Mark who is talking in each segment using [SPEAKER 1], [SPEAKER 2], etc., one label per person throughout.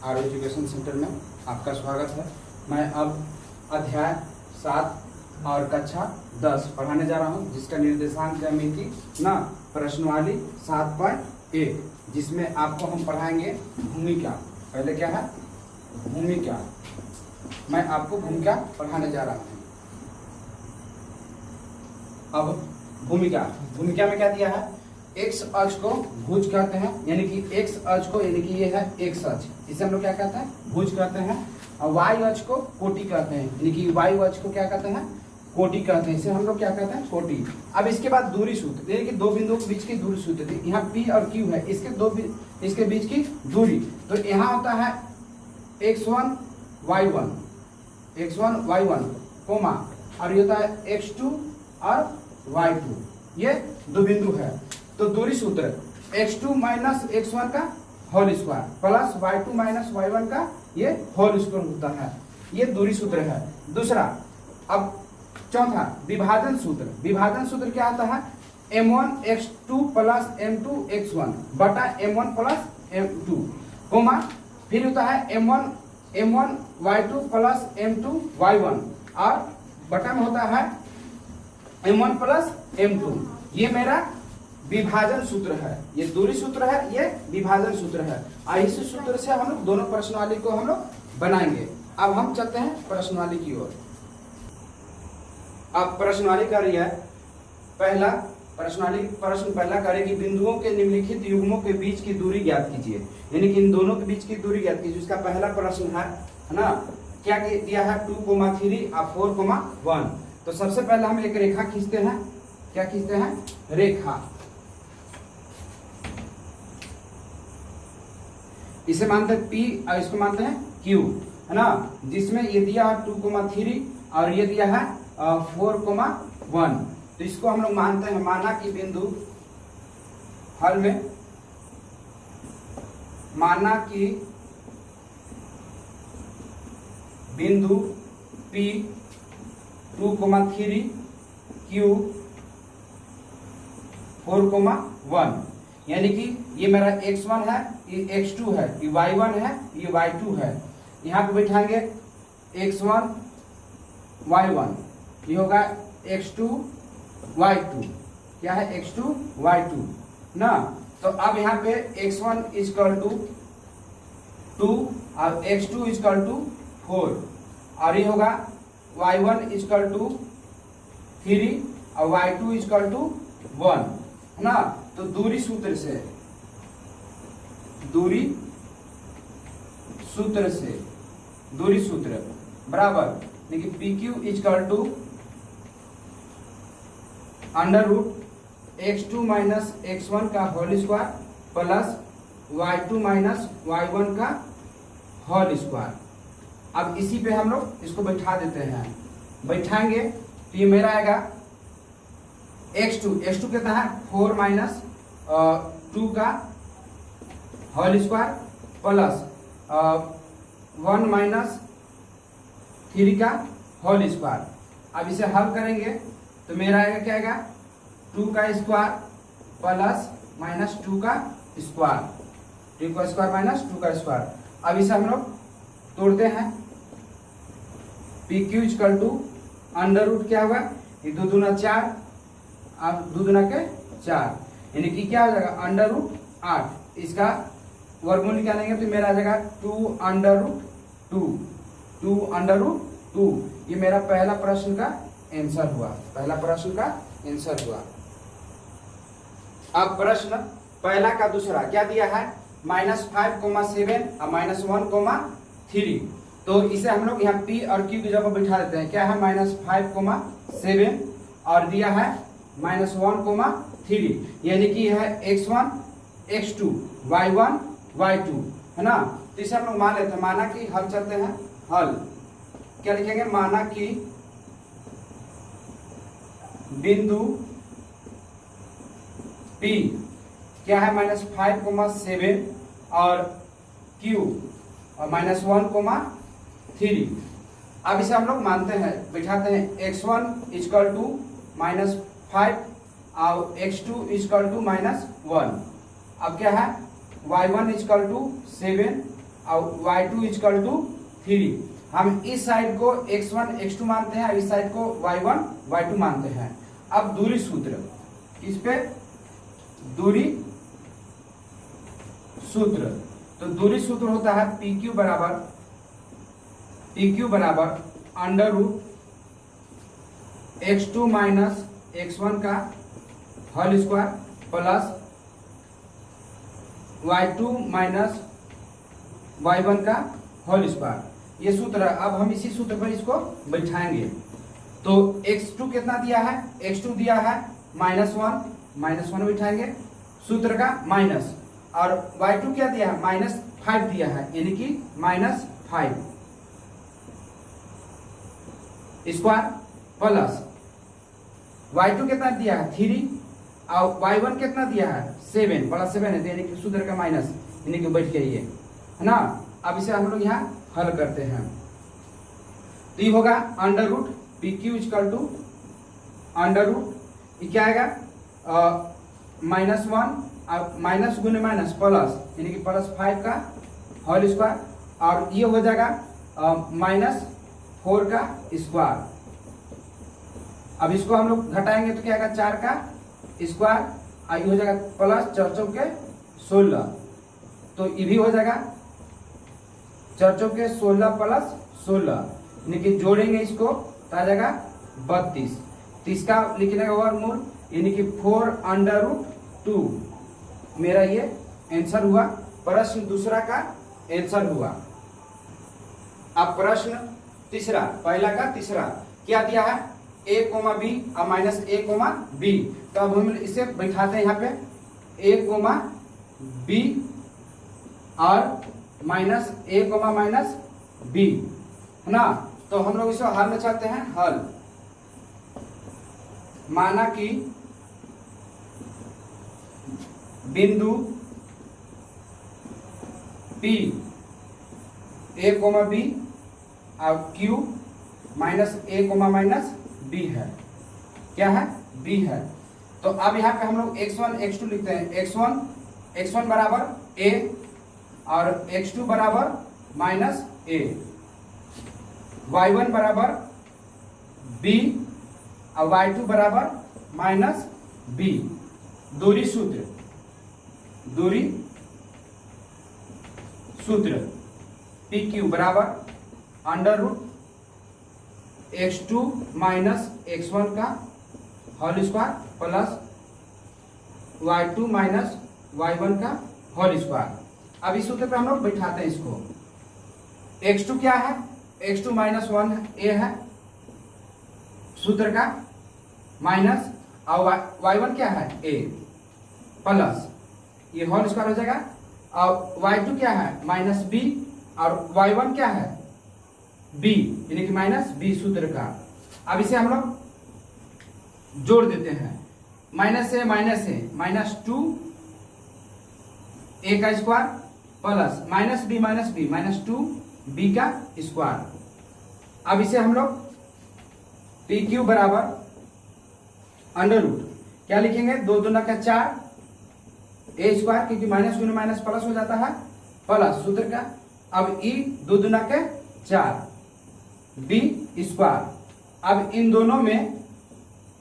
[SPEAKER 1] Are education centre में आपका स्वागत है। मैं अब अध्याय 7 और कक्षा 10 पढ़ाने जा रहा हूं, जिसका निर्देशांक ज्यामिति ना प्रश्नवाली 7.1, जिसमें आपको हम पढ़ाएंगे भूमिका। पहले क्या है? भूमिका। मैं आपको भूमिका पढ़ाने जा रहा हूं। अब भूमिका में क्या दिया है? एक्स अक्ष को भुज कहते हैं, यानी कि एक्स अक्ष को, यानी कि ये है एक्स अक्ष, इसे हम लोग क्या कहते हैं? भुज कहते हैं। और वाई अक्ष को कोटि कहते हैं, यानी कि वाई अक्ष को क्या कहते हैं? कोटि कहते हैं। इसे हम लोग क्या कहते हैं? कोटि। अब इसके बाद दूरी सूत्र, यानी कि दो बिंदुओं के बीच की दूरी सूत्र थी। यहाँ P और Q है, इसके बीच की दूरी। तो यहाँ होता है x1 y1 कोमा, और ये होता है x2 और y2। ये दो बिंदु है। तो दूरी सूत्र x2 माइनस x1 का whole square plus y2 minus y1 का ये होल स्क्वायर होता है। ये दूरी सूत्र है। दूसरा, अब चौथा विभाजन सूत्र क्या आता है? m1 x2 plus m2 x1 बटा m1 प्लस m2 कोमा, फिर होता है m1 y2 plus m2 y1 और बटा में होता है m1 प्लस m2। ये मेरा विभाजन सूत्र है। ये दूरी सूत्र है, ये विभाजन सूत्र है। और इसी सूत्र से हम लोग दोनों प्रश्नवाली को हम लोग बनाएंगे। अब हम चलते हैं प्रश्नवाली की ओर। अब प्रश्नवाली कर रही है पहला प्रश्न पहला करे कि बिंदुओं के निम्नलिखित युग्मों के बीच की दूरी ज्ञात कीजिए, यानी कि इन दोनों के बीच की दूरी ज्ञात कीजिए। इसका पहला प्रश्न है ना, क्या दिया है? 2,3 और 4,1। तो सबसे पहले हम एक रेखा खींचते हैं। क्या खींचते हैं? रेखा। इसे मानते हैं P और इसको मानते हैं Q, है ना, जिसमें ये दिया है 2,3 और ये दिया है 4,1। तो इसको हम लोग मानते हैं, माना कि बिंदु हल में, माना कि बिंदु P 2,3 Q 4,1, यानी कि ये मेरा x1 है, ये x2 है, ये y1 है, ये y2 है। यहाँ पे बैठाएंगे x1 y1, ये होगा x2 y2। क्या है? x2 y2 ना। तो अब यहाँ पे x1 इक्वल टू 2 और x2 इक्वल टू 4 और ये होगा y1 इक्वल टू 3 और y2 इक्वल टू 1, है ना। तो दूरी सूत्र बराबर, देखिए PQ equal to under root x2 minus x1 का whole square plus y2 minus y1 का होल स्क्वायर। अब इसी पे हम लोग इसको बैठा देते हैं। बैठाएंगे तो ये मेरा आएगा x2 कितना है? 4 माइनस 2 का होल स्क्वायर प्लस 1 माइनस 3 का होल स्क्वायर। अब इसे हल करेंगे तो मेरा आएगा, क्या आएगा? 2 का स्क्वायर प्लस माइनस 2 का स्क्वायर, 2 का स्क्वायर माइनस 2 का स्क्वायर। अब इसे हम लोग तोड़ते हैं। PQ equal to under root क्या होगा? 2 दूना 4 अब 2 दूना के 4, यानी कि क्या हो जाएगा? Under root 8। इसका वर्गमूल निकालेंगे तो मेरा आ जाएगा 2 अंडर रूट 2। ये मेरा पहला प्रश्न का आंसर हुआ। अब प्रश्न पहला का दूसरा क्या दिया है? -5,7 और -1,3। तो इसे हम लोग यहाँ P और Q की जगह बैठा देते हैं। क्या है? -5,7 और दिया है -1,3, यानी कि है x1 x2 y1 y2, है ना। तो इसे हम लोग मान लेते हैं। माना कि हल चलते हैं। हल क्या लिखेंगे? माना कि बिंदु P क्या है? -5,7 और Q और -1,3। अब इसे हम लोग मानते हैं, बैठाते हैं। x1 इक्वल टू -5 और x2 इक्वल टू -1। अब क्या है? y1 इक्वल टू 7 और y2 इक्वल टू 3। हम इस साइड को x1 x2 मानते हैं, इस साइड को y1 y2 मानते हैं। अब दूरी सूत्र, इस पे दूरी सूत्र, तो दूरी सूत्र होता है PQ बराबर under root x2 minus x1 का whole square plus y2 minus y1 का होल स्क्वायर। ये सूत्र है। अब हम इसी सूत्र पर इसको बैठाएंगे। तो x2 कितना दिया है, x2 दिया है -1 बैठाएंगे सूत्र का माइनस, और y2 क्या दिया है, -5 दिया है, यानी कि -5 स्क्वायर प्लस y2 कितना दिया है 3, और y1 कितना दिया है 7 प्लस 7 है, यानी कि सूत्र का माइनस, यानी कि बैठ गई है ना। अब इसे हम लोग यहाँ हल करते हैं। तो ये होगा under root PQ equal to under root, ये क्या आएगा -1 माइनस गुने माइनस प्लस, यानी कि +5 का होल स्क्वायर, और ये हो जाएगा -4 का स्क्वायर। अब इसको हम लोग घटाएंगे तो क्या आएगा 4 का स्क्वायर, और ये हो जाएगा प्लस 4 चौके 16, तो ये भी हो जाएगा 4 चौके 16 प्लस 16, यानी कि जोड़ेंगे इसको तो आ जाएगा 32। 30 का लिखने का वर्गमूल, यानी कि 4√2 मेरा ये आंसर हुआ। प्रश्न दूसरा का आंसर हुआ। अब प्रश्न तीसरा, पहला का तीसरा क्या दिया है, a, b और -a, b। तो अब हम इसे बैठाते हैं यहाँ पे a, b और -a, b है ना। तो हम लोग इसे हल में चलते हैं। हल माना कि बिंदु P a, b और Q -a, b है। क्या है, b है। तो अब यहाँ पे हम लोग x1 x2 लिखते हैं। x1 बराबर a और x2 बराबर -a, y1 बराबर b और y2 बराबर -b। दूरी सूत्र PQ बराबर under root x2 minus x1 का whole square plus y2 minus y1 का होल स्क्वायर। अब इस सूत्र पे हम लोग बैठाते हैं इसको। x2 क्या है, x2 -1 a है सूत्र का, माइनस और y1 क्या है a प्लस ये होल स्क्वायर हो जाएगा, और y2 क्या है -b और y1 क्या है b, यानी कि -b सूत्र का। अब इसे हम लोग जोड़ देते हैं। -a -2 a का स्क्वायर प्लस -b -2 b का स्क्वायर। अब इसे हम लोग PQ बराबर अंडर रूट क्या लिखेंगे, 2 दूना का 4 a स्क्वायर, क्योंकि माइनस गुने माइनस प्लस हो जाता है, प्लस सूत्र का। अब e 2 दूना के 4 b स्क्वायर। अब इन दोनों में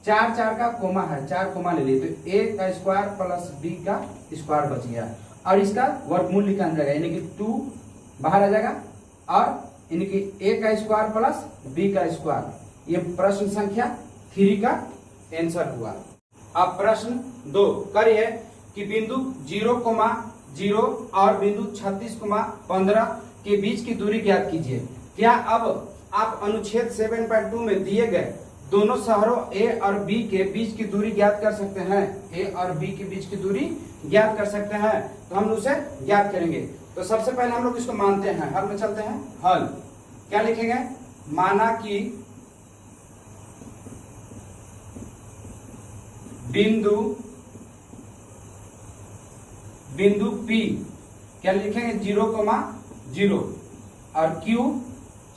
[SPEAKER 1] 4 का कोमा है, 4 कोमा ले लिए, तो a का स्क्वायर प्लस b का स्क्वायर बच गया, और इसका वर्गमूल निकाल जाएगा, यानी कि 2 बाहर आ जाएगा, और यानी कि a का स्क्वायर प्लस b का स्क्वायर। ये प्रश्न संख्या 3 का आंसर हुआ। अब प्रश्न 2 करिए कि बिंदु 0,0 और बिंदु 36,15 के बीच की दूरी ज्ञात कीजिए। क्या अब आप अनुच्छेद 7.2 में दिए गए दोनों शहरों A और B के बीच की दूरी ज्ञात कर सकते हैं? A और B के बीच की दूरी ज्ञात कर सकते हैं, तो हम उसे ज्ञात करेंगे। तो सबसे पहले हम लोग इसको मानते हैं, हल में चलते हैं। हल क्या लिखेंगे, माना कि बिंदु P क्या लिखेंगे 0,0 और Q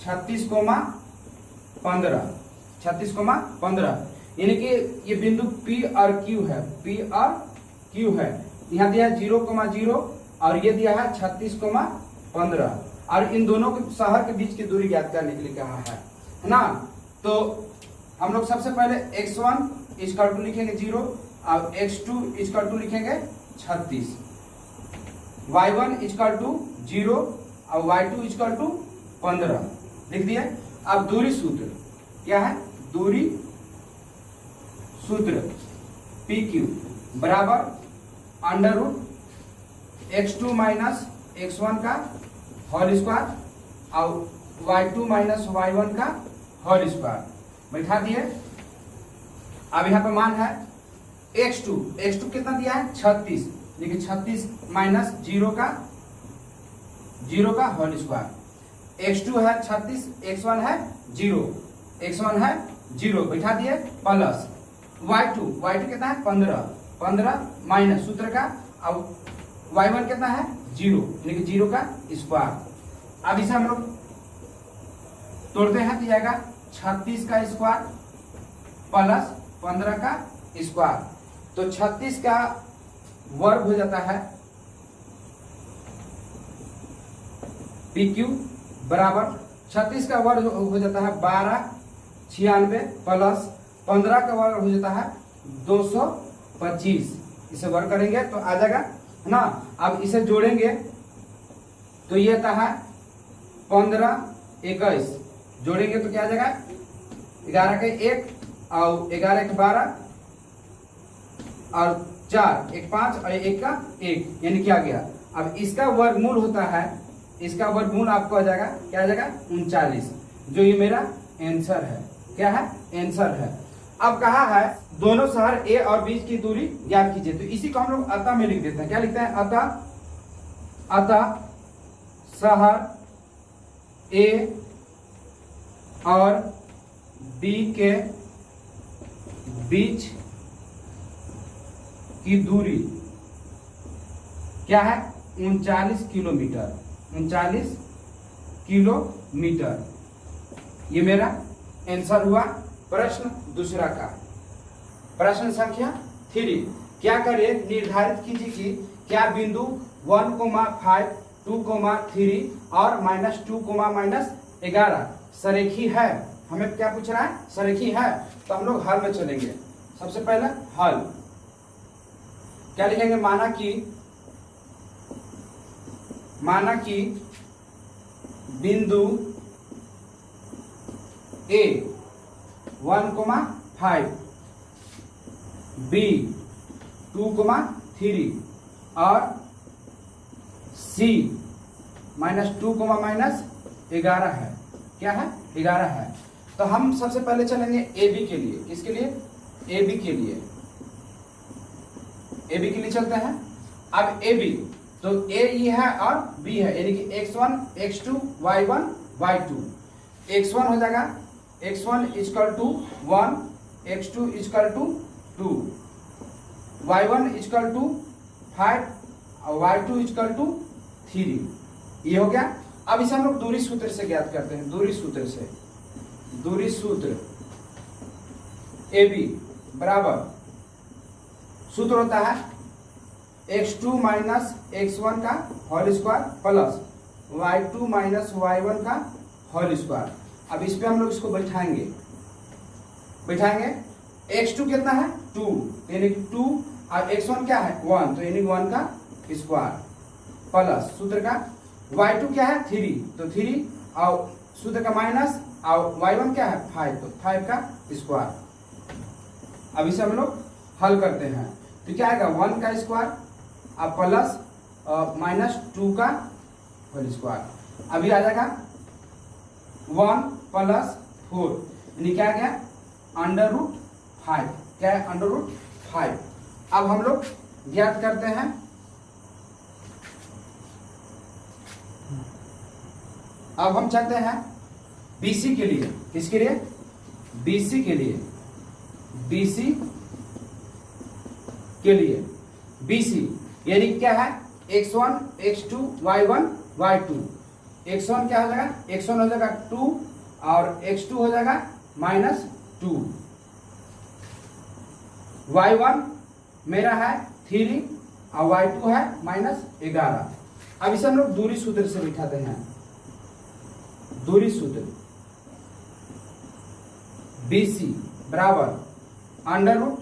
[SPEAKER 1] 36,15, यानी कि ये बिंदु P और Q है। यहाँ दिया है 0,0 और ये दिया है 36,15। 15 और इन दोनों के शहर के बीच की दूरी ज्ञात करने के लिए कहा है ना। तो हम लोग सबसे पहले x1 इक्वल टू लिखेंगे 0 और x2 इक्वल टू लिखेंगे 36, y1 इक्वल टू 0 और y2 इक्वल टू 15 लिख दिए। अब दूरी सूत्र क्या है, दूरी सूत्र PQ बराबर under root x2 minus x1 का होल स्क्वायर और y2 माइनस y1 का होल स्क्वायर बैठा दिए। अब यहाँ पे मान है x2 कितना दिया है 36, देखिए 36 माइनस 0 का होल स्क्वायर, x2 है 36, x1 है 0 बैठा दिए प्लस y2 कितना है 15 माइनस सूत्र का और y1 कितना है 0 यानी कि 0 का स्क्वायर। अब इसे हम लोग तोड़ते हैं तो जाएगा 36 का स्क्वायर प्लस 15 का स्क्वायर, तो 36 का वर्ग हो जाता है PQ बराबर 36 का वर्ग हो जाता है 1296 प्लस 15 का वर्ग हो जाता है 225। इसे वर्ग करेंगे तो आ जाएगा ना। अब इसे जोड़ेंगे तो ये आता है 15 21, जोड़ेंगे तो क्या आ जाएगा 11 के 1 और 11 के 12 और 4 1 5 और 1 का 1 यानी क्या गया। अब इसका वर्गमूल होता है, इसका वर्गमूल आपको आ जाएगा क्या आ जाएगा 39, जो ये मेरा आंसर है। क्या है आंसर है। अब कहा है दोनों शहर ए और बी की दूरी ज्ञात कीजिए, तो इसी को हम लोग अतः में लिख देते हैं। क्या लिखते हैं अतः शहर ए और बी के बीच की दूरी क्या है 39 किलोमीटर, 39 किलोमीटर। ये मेरा आंसर हुआ प्रश्न दूसरा का। प्रश्न संख्या 3, क्या करें निर्धारित कीजिए कि क्या बिंदु 1,5 2,3 और -2, -11 सरेखी है। हमें क्या पूछ रहा है सरेखी है, तो हम लोग हल में चलेंगे। सबसे पहले हल क्या लिखेंगे, माना कि बिंदु A 1,5 B 2,3 और C -2, है। क्या है 11 है। तो हम सबसे पहले चलेंगे AB के लिए। किसके लिए AB के लिए, AB के लिए चलते हैं। अब AB तो A ये है और B है, यानी कि x1 x2 y1 y2। x1 हो जाएगा x1 equal to 1, x2 equal to 2, y1 equal to 5 और y2 इक्वल टू 3। ये हो गया। अब इसे हम लोग दूरी सूत्र से ज्ञात करते हैं। दूरी सूत्र AB बराबर सूत्र होता है x2 माइनस x1 का whole square plus y2 minus y1 का होल स्क्वायर। अब इस पे हम लोग इसको बैठाएंगे x2 कितना है 2 यानी 2 और x1 क्या है 1 तो यानी 1 का स्क्वायर प्लस सूत्र का y2 क्या है 3 तो 3 और सूत्र का माइनस और y1 क्या है 5 तो 5 का स्क्वायर। अब इसे हम लोग हल करते हैं तो क्या आएगा 1 का स्क्वायर अब प्लस -2 का होल स्क्वायर। अभी आ जाएगा 1 प्लस 4 यानी क्या आ गया √5। क्या है √5। अब हम लोग ज्ञात करते हैं अब हम चलते हैं BC के लिए। किसके लिए BC के लिए, BC के लिए BC यानी क्या है x1 x2 y1 y2। x1 क्या हो जाएगा x1 हो जाएगा 2 और x2 हो जाएगा -2, y1 मेरा है 3 और y2 है -11। अब इसे हम लोग दूरी सूत्र से बिठाते हैं। दूरी सूत्र BC बराबर under root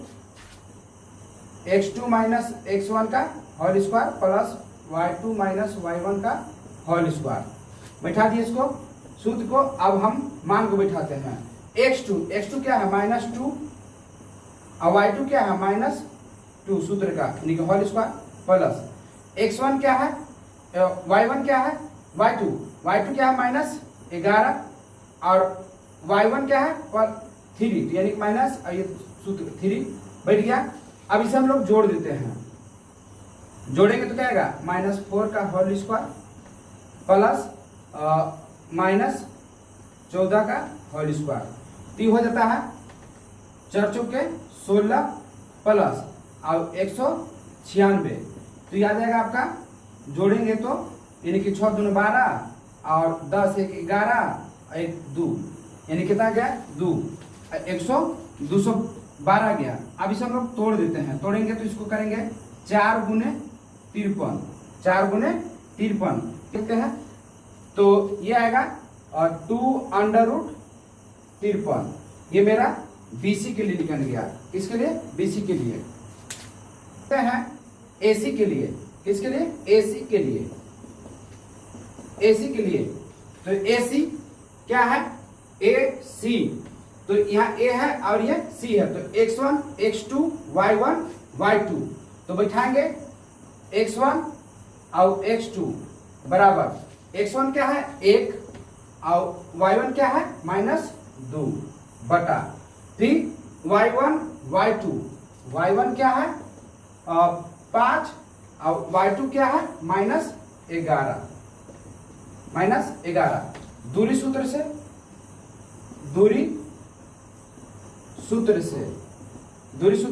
[SPEAKER 1] x2 minus x1 का whole square plus y2 minus y1 का होल स्क्वायर। बैठा दिए इसको सूत्र को। अब हम मान को बैठाते हैं। x2 क्या है -2 और y2 क्या है -2 सूत्र का यानी कि होल स्क्वायर प्लस x1 क्या है y1 क्या है y2 क्या है -11 और y1 क्या है 3 यानी कि माइनस ये सूत्र 3 बैठ गया। अब इसे हम लोग जोड़ देते हैं। जोड़ेंगे तो क्या आएगा -4 का होल स्क्वायर प्लस -14 का होल स्क्वायर। तो हो जाता है 4 चौके 16 प्लस और 196। तो ये आ जाएगा आपका, जोड़ेंगे तो यानी कि 6 दूनी 12 और 10 1 11 1 2 यानी कितना गया 2 212 गया। अब इसे हम लोग तोड़ देते हैं। तोड़ेंगे तो इसको करेंगे 4 गुने 53 कितने हैं तो ये आएगा 2 अंडर रूट 53। ये मेरा BC के लिए निकल गया। किसके लिए BC के लिए हैं AC के लिए। किसके लिए AC के लिए। AC के लिए तो AC क्या है AC। तो यहाँ A है और ये C है तो x1 x2 y1 y2। तो बैठाएंगे x1 और x2 बराबर x1 क्या है 1 और y1 क्या है -2 बटा फिर y1 y2। y1 क्या है 5 और y2 क्या है -11। दूरी सूत्र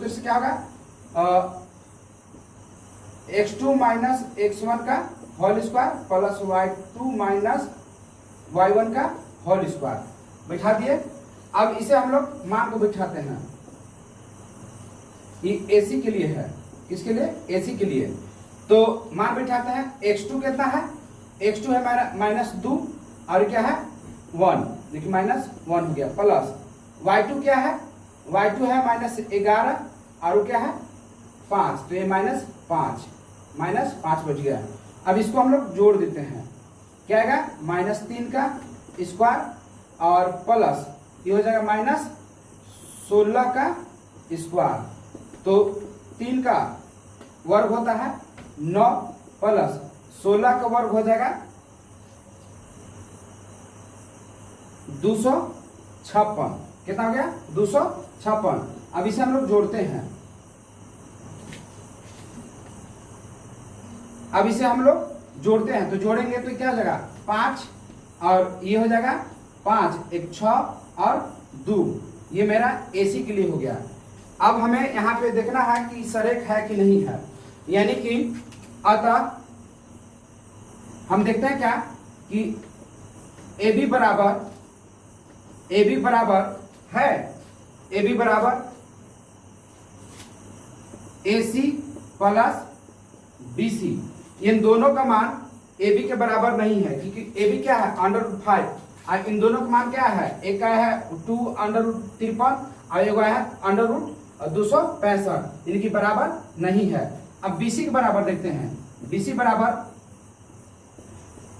[SPEAKER 1] से क्या होगा x2 माइनस x1 का whole square plus y2 minus y1 का होल स्क्वायर। बैठा दिए। अब इसे हम लोग मान को बैठाते हैं। ये AC के लिए है। किसके लिए AC के लिए। तो मान बैठाते हैं। x2 कितना है x2 है हमारा -2 और क्या है 1 देखिए -1 हो गया प्लस y2 क्या है y2 है -11 और क्या है 5 तो ये -5 बच गया। अब इसको हम लोग जोड़ देते हैं। क्या आएगा -3 का स्क्वायर और प्लस ये हो जाएगा -16 का स्क्वायर। तो 3 का वर्ग होता है 9 प्लस 16 का वर्ग हो जाएगा 256। कितना हो गया 256। अब इसे हम लोग जोड़ते हैं। तो जोड़ेंगे तो क्या हो जाएगा 5 और ये हो जाएगा 5 1 6 और 2। ये मेरा AC के लिए हो गया। अब हमें यहाँ पे देखना है कि सरेख है कि नहीं है। यानी कि अतः हम देखते हैं क्या कि AB बराबर है AB बराबर AC प्लस BC। इन दोनों का मान AB के बराबर नहीं है क्योंकि AB क्या है √5 और इन दोनों का मान क्या है। एक का है 2 √53 और एक है √265 यानी कि बराबर नहीं है। अब BC के बराबर देखते हैं। BC बराबर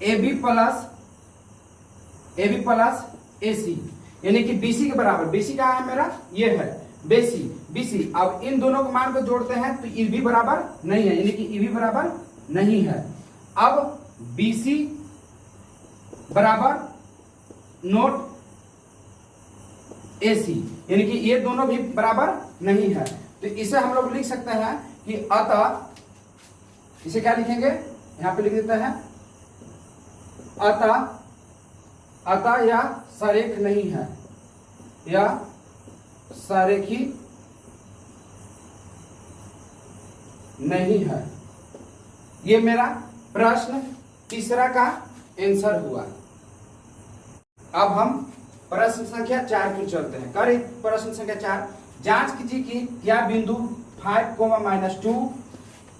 [SPEAKER 1] AB प्लस AC यानी कि BC के बराबर। BC क्या है मेरा ये है BC। अब इन दोनों को मान को जोड़ते हैं तो EB बराबर नहीं है यानी कि EB बराबर नहीं है। अब BC बराबर नोट AC यानी कि ये दोनों भी बराबर नहीं है। तो इसे हम लोग लिख सकते हैं कि अतः इसे क्या लिखेंगे यहां पे लिख देते हैं अतः यह सरेख नहीं है। यह सरेखी नहीं है। ये मेरा प्रश्न तीसरा का आंसर हुआ। अब हम प्रश्न संख्या 4 पर चलते हैं। करें प्रश्न संख्या 4। जांच कीजिए कि क्या बिंदु 5, -2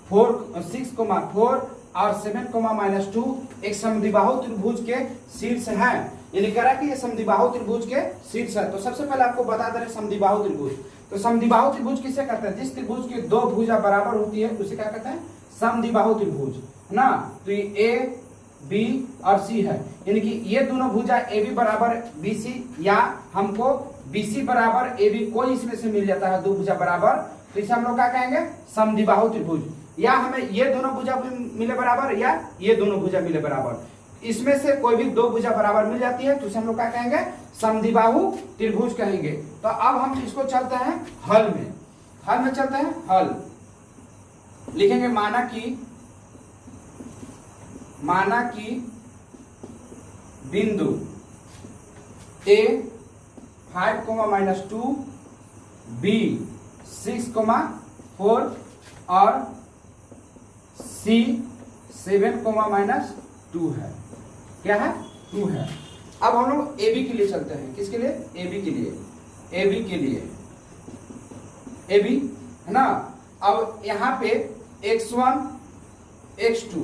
[SPEAKER 1] 4 6, 4 और 7 कोमा -2 एक समद्विबाहु त्रिभुज के शीर्ष है। यानी कह रहा है कि ये समद्विबाहु त्रिभुज के शीर्ष है। तो सबसे पहले आपको बता दे रहे समद्विबाहु त्रिभुज। तो समद्विबाहु त्रिभुज किसे कहते हैं? जिस त्रिभुज की दो भुजा बराबर होती है उसे क्या कहते हैं? समद्विबाहु त्रिभुज, है ना। तो ये ए बी और सी है, यानी कि ये दोनों भुजा ए बी बराबर बी सी, या हमको बी सी बराबर ए बी कोई इसमें से मिल जाता है, दो भुजा बराबर, तो इसे हम लोग क्या कहेंगे? समद्विबाहु त्रिभुज। या हमें ये दोनों भुजा मिले बराबर या ये दोनों भुजा मिले बराबर, इसमें से कोई भी दो भुजा बराबर मिल जाती है तो इसे हम लोग क्या कहेंगे? समद्विबाहु त्रिभुज कहेंगे। तो अब हम इसको चलते हैं हल में। हल में चलते हैं। हल लिखेंगे माना कि बिंदु ए 5, -2, बी 6, 4 और सी 7, -2 है। क्या है? 2 है। अब हम लोग ए बी के लिए चलते हैं। किसके लिए? ए बी के लिए। ए बी के लिए ए बी है ना। अब यहाँ पे x1 x2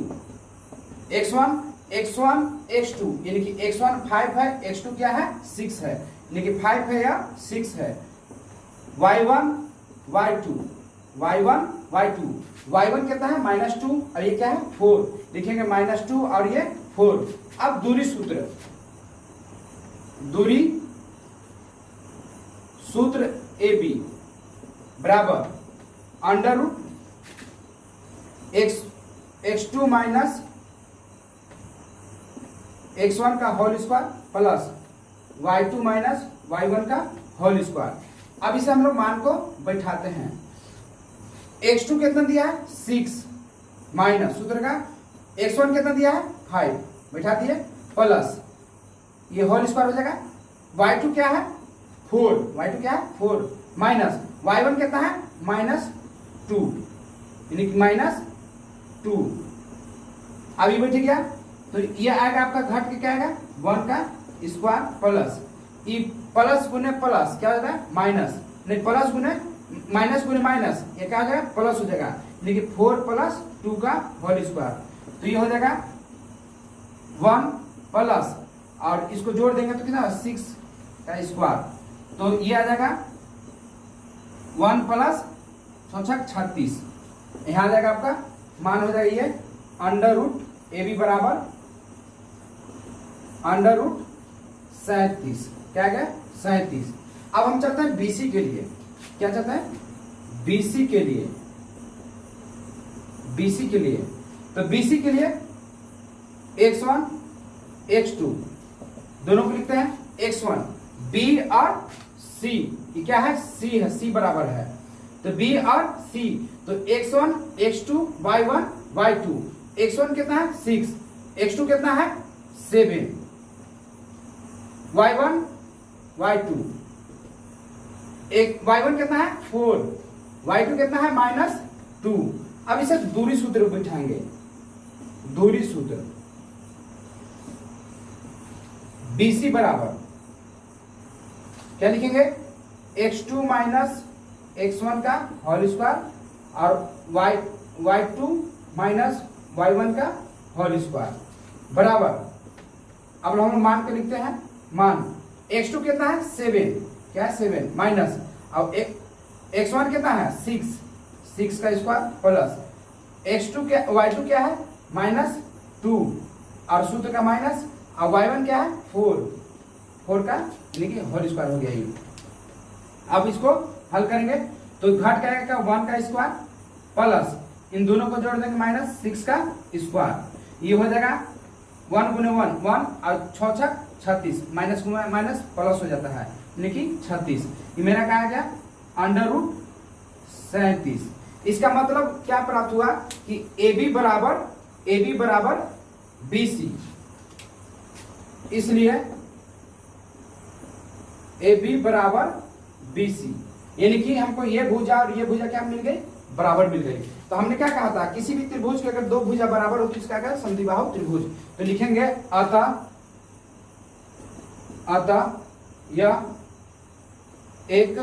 [SPEAKER 1] यानी कि x1 5 है, x2 क्या है? 6 है, यानी कि 5 है या 6 है। y1 y2 y1 कितना है? -2 और ये क्या है? 4। लिखेंगे -2 और ये 4। अब दूरी सूत्र ए बी बराबर √x2 माइनस x1 का whole square plus y2 minus y1 का होल स्क्वायर। अब इसे हम लोग मान को बैठाते हैं। x2 कितना दिया है? 6 माइनस सूत्र का x1 कितना दिया है? 5 बैठा दिए, प्लस ये होल स्क्वायर हो जाएगा। y2 क्या है? 4 माइनस y1 कितना है? -2 यानी कि -2। अब ये बैठ गया तो ये आएगा आपका घट के क्या आएगा? 1 का स्क्वायर प्लस ये प्लस गुने प्लस क्या हो जाएगा? माइनस, नहीं प्लस गुने माइनस गुने माइनस, ये क्या हो जाएगा? प्लस हो जाएगा, यानी कि 4 + 2 का होल स्क्वायर। तो ये हो जाएगा 1 प्लस और इसको जोड़ देंगे तो कितना? 6 का स्क्वायर। तो ये आ जाएगा 1 प्लस 6 36। यहाँ आ जाएगा आपका मान हो जाएगा ये √AB बराबर √37। क्या गया? 37। अब हम चलते हैं BC के लिए। क्या चलते हैं? BC के लिए। तो BC के लिए x1 x2 दोनों को लिखते हैं। x1 B और C, ये क्या है? C है, C बराबर है तो B और C। तो x1 x2 y1 y2। x1 कितना है? 6, x2 कितना है? 7, y1 y2 y1 कितना है? 4, y2 कितना है? -2। अब इसे दूरी सूत्र बैठाएंगे। दूरी सूत्र BC बराबर क्या लिखेंगे? x2 माइनस x1 का होल स्क्वायर और y2 माइनस y1 का होल स्क्वायर बराबर। अब हम मान के लिखते हैं। मान x2 कितना है? 7, क्या है? 7 माइनस अब x1 कितना है? 6 का स्क्वायर प्लस x2 क्या y2 क्या है? -2 और सूत्र का माइनस और y1 क्या है? 4 का यानी कि होल स्क्वायर हो गया ये। अब इसको हल करेंगे तो घट का आएगा 1 का स्क्वायर प्लस इन दोनों को जोड़ देंगे -6 का स्क्वायर। ये हो जाएगा 1 गुने 1 और 6 36 माइनस गुने माइनस प्लस हो जाता है यानी कि 36। ये मेरा क्या आ गया? √37। इसका मतलब क्या प्राप्त हुआ कि AB बराबर BC, इसलिए AB बराबर BC, यानी कि हमको ये भुजा और ये भुजा क्या मिल गई? बराबर मिल गई। तो हमने क्या कहा था? किसी भी त्रिभुज के अगर दो भुजा बराबर हो तो इसका क्या? समद्विबाहु त्रिभुज। तो लिखेंगे अतः यह एक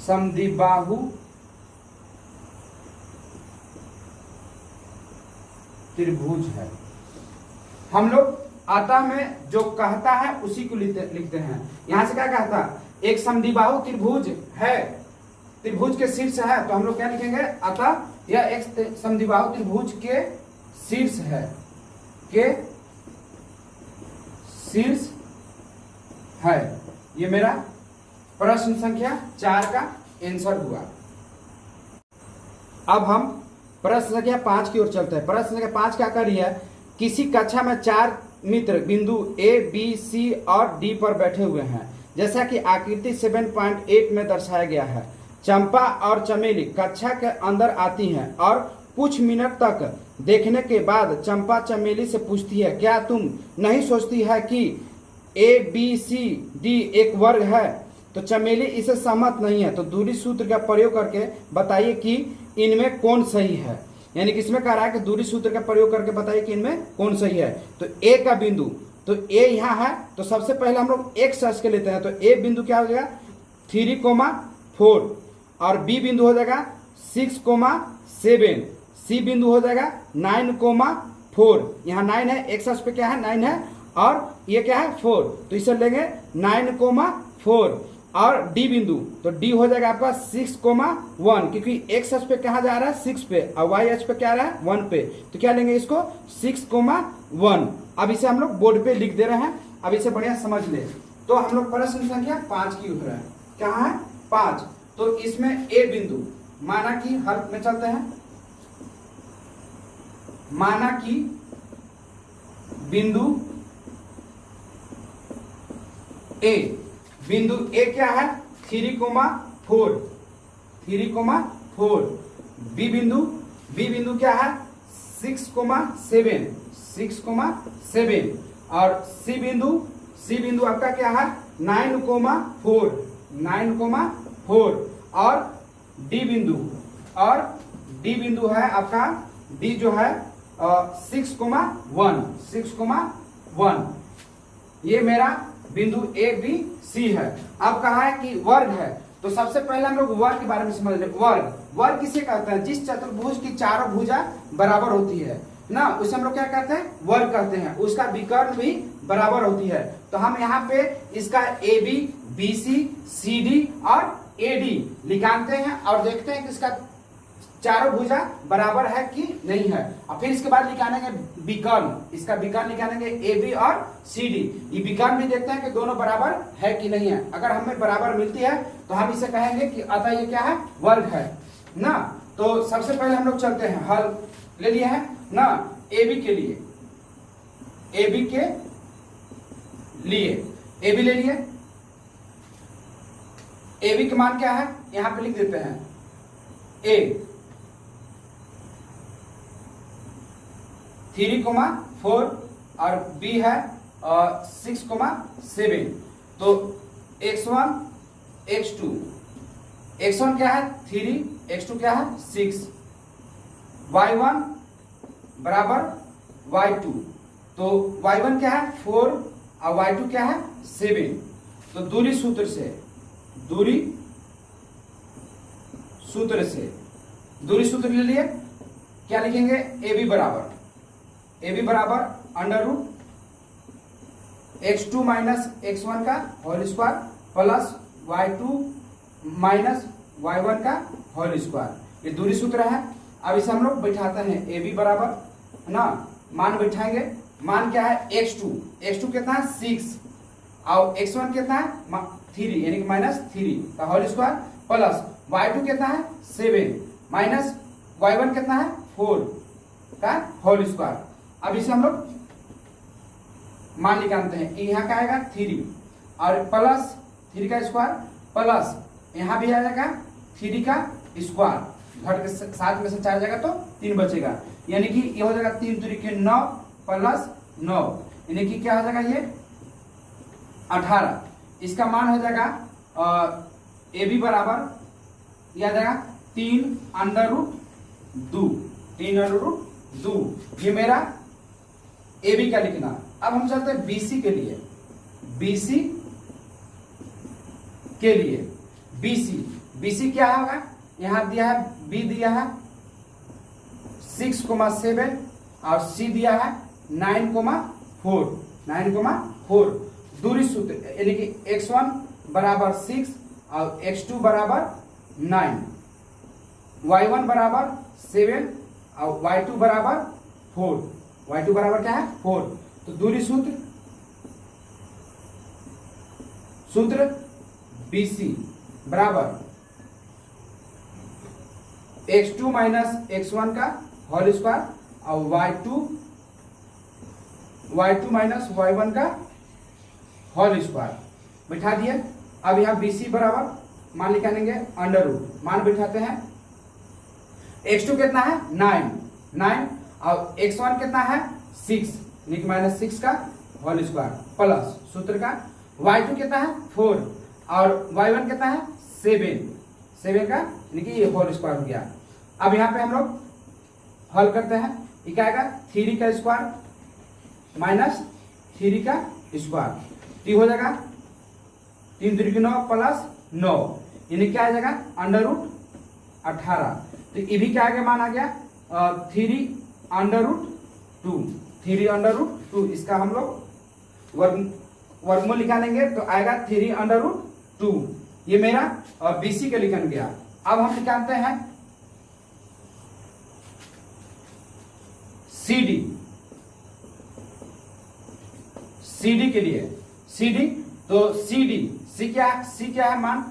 [SPEAKER 1] समद्विबाहु त्रिभुज है। हम लोग अतः में जो कहता है उसी को लिखते हैं। यहां से क्या कहता, एक समद्विबाहु त्रिभुज है, त्रिभुज के शीर्ष है, तो हम लोग क्या लिखेंगे, अतः यह एक समद्विबाहु त्रिभुज के शीर्ष है, के शीर्ष है। ये मेरा प्रश्न संख्या 4 का आंसर हुआ। अब हम प्रश्न संख्या 5 की ओर चलते हैं। प्रश्न संख्या 5 क्या कर रही है, किसी कक्षा में 4 मित्र बिंदु A, B, C और D पर बैठे हुए हैं, जैसा कि आकृति 7.8 में दर्शाया गया है। चंपा और चमेली कक्षा के अंदर आती हैं और कुछ मिनट तक देखने के बाद चंपा चमेली से पूछती है, क्या तुम नहीं सोचती है कि A, B, C, D एक वर्ग है? तो चमेली इसे सहमत नहीं है। तो दूरी सूत्र का प्रयोग करके बताइए कि इनमें कौन सही है। यानी कि इसमें कह रहा है कि दूरी सूत्र का प्रयोग करके बताइए कि इनमें कौन सही है। तो ए का बिंदु, तो ए यहाँ है, तो सबसे पहले हम लोग एक सर्च के लेते हैं। तो ए बिंदु क्या हो जाएगा 3,4 और बी बिंदु हो जाएगा 6,7, सी बिंदु हो जाएगा 9,4। यहाँ 9 है, एक सर्च पे क्या है 9 है और ये क्या है 4, तो इसे लेंगे 9,4। और डी बिंदु, तो डी हो जाएगा आपका 6,1, क्योंकि एक्स अक्ष पे कहा जा रहा है 6 पे और वाई अक्ष पे क्या आ रहा है 1 पे, तो क्या लेंगे इसको 6,1। अब इसे हम लोग बोर्ड पे लिख दे रहे हैं। अब इसे बढ़िया समझ ले। तो हम लोग प्रश्न संख्या 5 की उतर है, कहाँ है 5। तो इसमें ए बिंदु, माना कि हल में चलते हैं, माना कि बिंदु ए, बिंदु ए क्या है 3,4, 3,4। बी बिंदु क्या है 6,7, 6,7। और सी बिंदु आपका क्या है 9,4, 9,4। और डी बिंदु है आपका, डी जो है 6,1, 6,1। ये मेरा बिंदु ए बी सी है। अब कहा है कि वर्ग है, तो सबसे पहले हम लोग वर्ग के बारे में समझ ले। वर्ग किसे कहते हैं, जिस चतुर्भुज की चारों भुजा बराबर होती है ना, उसे हम लोग क्या कहते हैं वर्ग कहते हैं। उसका विकर्ण भी बराबर होती है। तो हम यहाँ पे इसका A B, B C, C D और ए डी निकालते हैं और देखते हैं कि इसका चारों भुजा बराबर है कि नहीं है। और फिर इसके बाद निकालेंगे विकर्ण, इसका विकर्ण निकालेंगे ए बी और सी डी। ये विकर्ण भी देखते हैं कि दोनों बराबर है कि नहीं है। अगर हमें बराबर मिलती है तो हम इसे कहेंगे कि अतः ये क्या है वर्ग है ना। तो सबसे पहले हम लोग चलते हैं, हल ले लिए है ना ए बी के लिए, ए बी के लिए ए बी ले लिए। ए बी का मान क्या है यहां पे लिख देते हैं, ए 3,4 और बी है 6,7। तो x1 x2, x1 क्या है 3, x2 क्या है 6, y1 बराबर y2, तो y1 क्या है 4 और y2 क्या है 7। तो दूरी सूत्र ले लिए, क्या लिखेंगे ए बी बराबर under root x2 minus x1 का whole square plus y2 minus y1 का होल स्क्वायर। ये दूरी सूत्र है। अब इसे हम लोग बैठाते हैं, ए बी बराबर ना, मान बैठाएंगे। मान क्या है x2 कितना है 6 और x1 कितना है 3 यानी कि माइनस 3 का होल स्क्वायर प्लस y2 कितना है 7 माइनस y1 कितना है 4 का होल स्क्वायर। अब इसे हम लोग मान निकालते हैं कि यहाँ का आएगा 3 और प्लस 3 का स्क्वायर प्लस यहाँ भी आ जाएगा 3 का स्क्वायर, घट के 7 में से 4 जाएगा तो 3 बचेगा, यानी कि ये हो जाएगा 3 3 के 9 प्लस 9 यानी कि क्या हो जाएगा ये 18। इसका मान हो जाएगा ए बी बराबर यह आ जाएगा 3 अंडर रूट 2। ये मेरा ए बी का लिखना। अब हम चलते हैं बीसी के लिए, बीसी क्या होगा, यहां दिया है बी दिया है 6,7 और सी दिया है 9,4 9,4। दूरी सूत्र यानी कि x1 बराबर 6 और x2 बराबर 9, y1 बराबर 7 और y2 बराबर 4। y2 बराबर क्या है 4। तो दूरी सूत्र BC बराबर x2 माइनस x1 का होल स्क्वायर और y2 माइनस y1 का होल स्क्वायर बैठा दिए। अब यहाँ BC बराबर मान निकालेंगे अंडर रूट, मान बैठाते हैं। x2 कितना है 9 और x1 कितना है 6 माइनस 6 का होल स्क्वायर प्लस सूत्र का y2 कितना है 4 और y1 कितना है 7 का यानी कि ये होल स्क्वायर हो गया। अब यहाँ पे हम लोग हल करते हैं। ये क्या आएगा 3 का स्क्वायर माइनस 3 का स्क्वायर, तो हो जाएगा 3 3 9 प्लस 9 यानी क्या आ जाएगा अंडर रूट 18। तो ये भी क्या आ गया मान आ गया 3 अंडर रूट 2। इसका हम लोग वर्गमूल निकालेंगे तो आएगा 3 अंडर रूट 2। ये मेरा BC के लिखन गया। अब हम निकालते हैं CD के लिए। तो C क्या है मान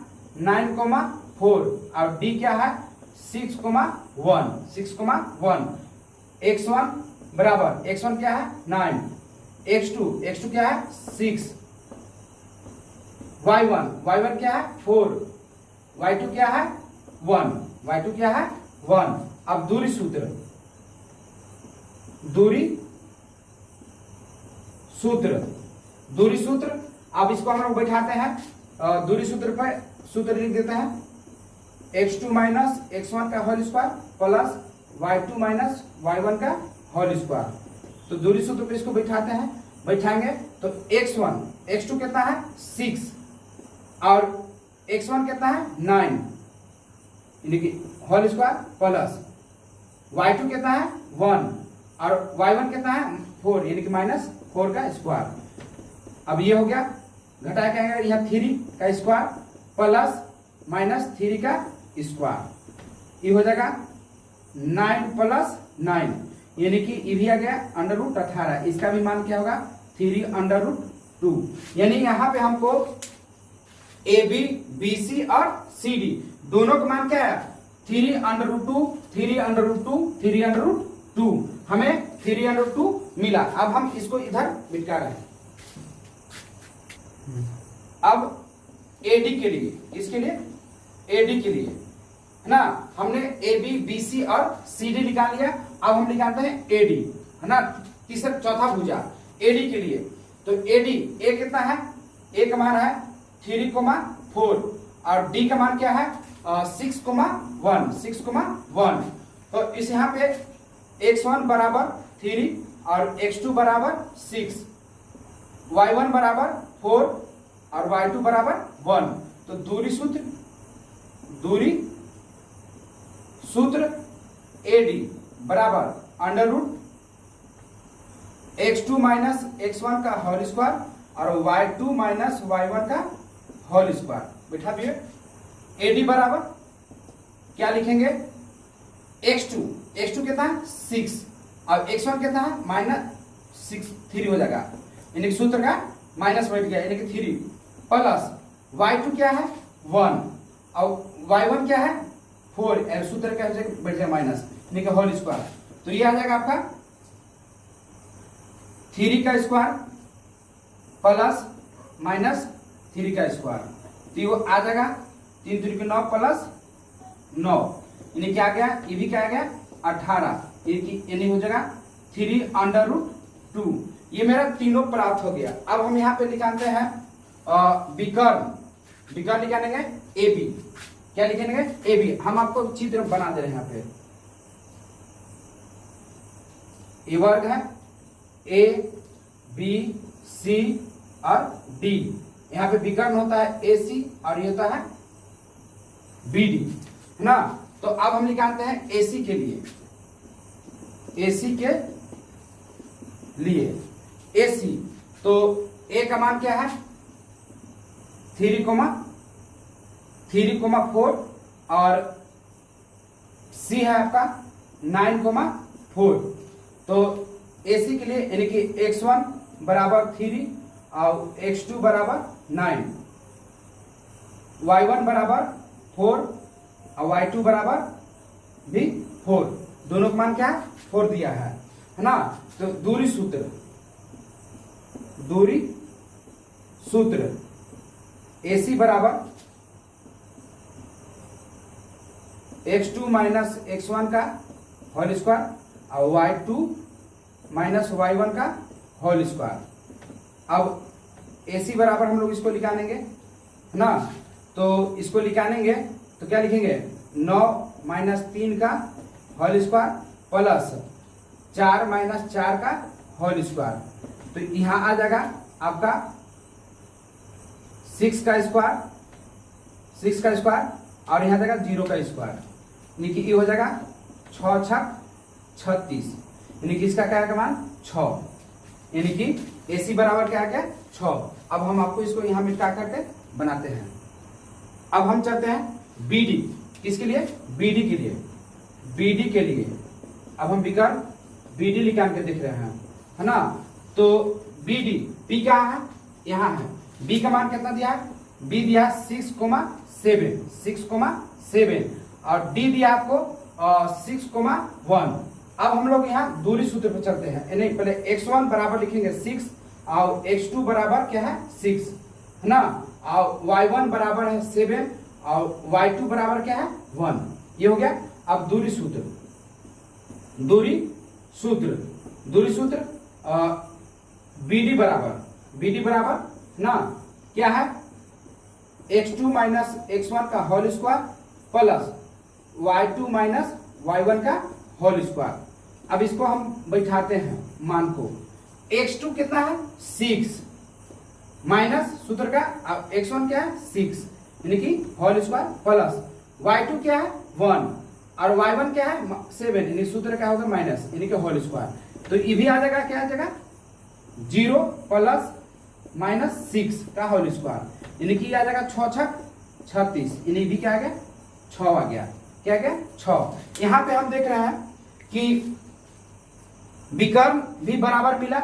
[SPEAKER 1] 9,4 और D क्या है 6,1। x1 बराबर x1 क्या है 9, x2 क्या है 6, y1 क्या है 4, y2 क्या है 1। अब दूरी सूत्र अब इसको हम लोग बैठाते हैं। दूरी सूत्र पर सूत्र लिख देते हैं x2 माइनस x1 का whole square plus y2 minus y1 का होल स्क्वायर। तो दूरी सूत्र पर इसको बैठाएंगे तो x2 कितना है 6 और x1 कितना है 9 यानी कि होल स्क्वायर प्लस y2 कितना है 1 और y1 कितना है 4 यानी कि माइनस 4 का स्क्वायर। अब ये हो गया, घटाया क्या है यहाँ 3 का स्क्वायर प्लस माइनस 3 का स्क्वायर, ये हो जाएगा 9 प्लस 9 यानी कि ये भी आ गया अंडर रूट 18। इसका भी मान क्या होगा 3 अंडर रूट 2। यानी यहाँ पे हमको AB, BC और CD दोनों का मान क्या है 3 under root 2, 3 under root 2, 3 under root 2। हमें 3 अंडर रूट 2 मिला। अब हम इसको इधर मिटा रहे हैं। अब AD के लिए, इसके लिए AD के लिए है ना, हमने AB, BC और CD निकाल लिया। अब हम निकालते हैं AD है ना, चौथा भुजा AD के लिए। तो AD A कितना है, A का मान है 3,4 और D का मान क्या है 6,1। तो इस यहाँ पे x1 बराबर 3 और x2 बराबर 6, y1 बराबर 4 और y2 बराबर 1। तो दूरी सूत्र AD बराबर under root x2 minus x1 का होल स्क्वायर और y2 माइनस y1 का होल स्क्वायर बैठा दिए। AD बराबर क्या लिखेंगे x2 कितना है 6 और x1 कितना है माइनस 3 हो जाएगा यानी कि सूत्र का माइनस बैठ गया यानी कि 3 प्लस y2 क्या है 1 और y1 क्या है 4 सूत्र का बैठ जाएगा माइनस यानी कि होल स्क्वायर। तो ये आ जाएगा आपका 3 का स्क्वायर प्लस माइनस 3 का स्क्वायर। तो ये आ जाएगा 3 3 9 प्लस 9 यानी क्या आ गया, ये भी क्या आ गया 18 यानी हो जाएगा 3 अंडर रूट 2। ये मेरा तीनों प्राप्त हो गया। अब हम यहाँ पे निकालते हैं विकर्ण निकालेंगे AB। क्या लिखेंगे AB। हम आपको चित्र बना दे रहे हैं यहाँ पे। ये वर्ग है A, B, C और D। यहाँ पे विकर्ण होता है AC और ये होता है BD है ना। तो अब हम निकालते हैं AC के लिए। AC के लिए AC, तो A का मान क्या है 3,4 और C है आपका 9,4। तो AC के लिए यानी कि x1 बराबर 3 और x2 बराबर 9, y1 बराबर 4 और y2 बराबर भी 4, दोनों का मान क्या है 4 दिया है ना। तो दूरी सूत्र AC बराबर x2 माइनस x1 का होल स्क्वायर और y2 माइनस y1 का होल स्क्वायर। अब AC बराबर हम लोग इसको निकालेंगे है ना, तो इसको निकालेंगे तो क्या लिखेंगे 9 माइनस 3 का होल स्क्वायर प्लस 4 माइनस 4 का होल स्क्वायर। तो यहाँ आ जाएगा आपका 6 का स्क्वायर और यहाँ जाएगा 0 का स्क्वायर, यानी कि ये हो जाएगा 6 छक 36, यानी कि इसका क्या मान 6, यानी कि AC बराबर क्या आ गया 6। अब हम आपको इसको यहाँ मिटा करके बनाते हैं। अब हम चलते हैं BD, किसके लिए BD के लिए अब हम विकर्ण BD निकाल के देख रहे हैं है ना। तो BD B क्या है यहाँ है, B का मान कितना दिया है, B दिया 6,7 और D दिया आपको 6,1। अब हम लोग यहाँ दूरी सूत्र पर चलते हैं, यानी पहले x1 बराबर लिखेंगे 6 और x2 बराबर क्या है 6 है ना, और y1 बराबर है 7 और y2 बराबर क्या है 1, ये हो गया। अब दूरी सूत्र BD बराबर ना क्या है x2 माइनस x1 का whole square plus y2 minus y1 का होल स्क्वायर। अब इसको हम बैठाते हैं मान को, x2 कितना है 6 माइनस सूत्र का x1 क्या है 6 यानी कि होल स्क्वायर प्लस y2 क्या है 1 और y1 क्या है 7 यानी सूत्र क्या होगा माइनस यानी कि होल स्क्वायर। तो ये भी आ जाएगा क्या आ जाएगा 0 प्लस माइनस 6 का होल स्क्वायर, यानी कि आ जाएगा 6 छक 36, यानी भी क्या आ गया 6 आ गया, क्या आ गया 6। यहाँ पे हम देख रहे हैं कि विकर्ण भी बराबर मिला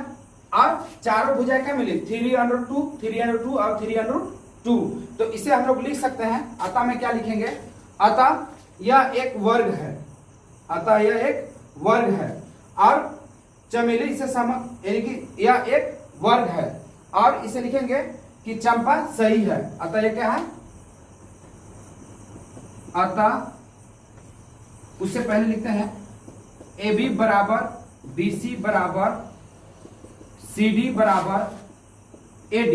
[SPEAKER 1] और चारों भुजाएं क्या मिली 3/2 और 3/2। तो इसे हम लोग लिख सकते हैं, अतः में क्या लिखेंगे, अतः यह एक वर्ग है और चमेली इसे यानी कि यह एक वर्ग है और इसे लिखेंगे कि चंपा सही है। अतः यह क्या है, अतः उससे पहले लिखते हैं AB बराबर BC बराबर CD बराबर AD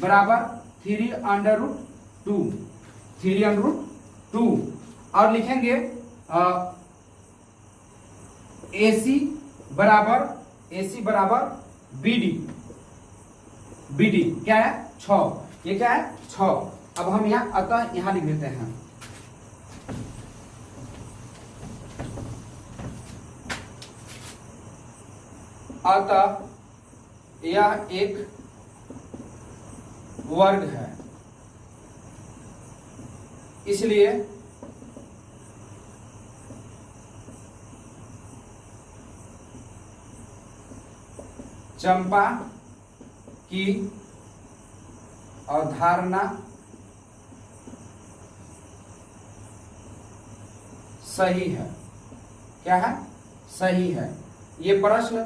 [SPEAKER 1] बराबर 3/2 और लिखेंगे AC बराबर BD क्या है 6, ये क्या है 6। अब हम यहाँ अतः यहाँ लिख देते हैं, अतः यह एक वर्ग है, इसलिए चंपा की अवधारणा सही है। क्या है सही है। ये प्रश्न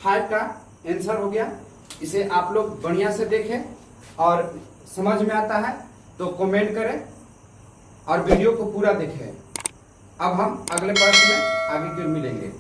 [SPEAKER 1] 5 का आंसर हो गया। इसे आप लोग बढ़िया से देखें और समझ में आता है तो कमेंट करें और वीडियो को पूरा देखें। अब हम अगले प्रश्न में आगे फिर मिलेंगे।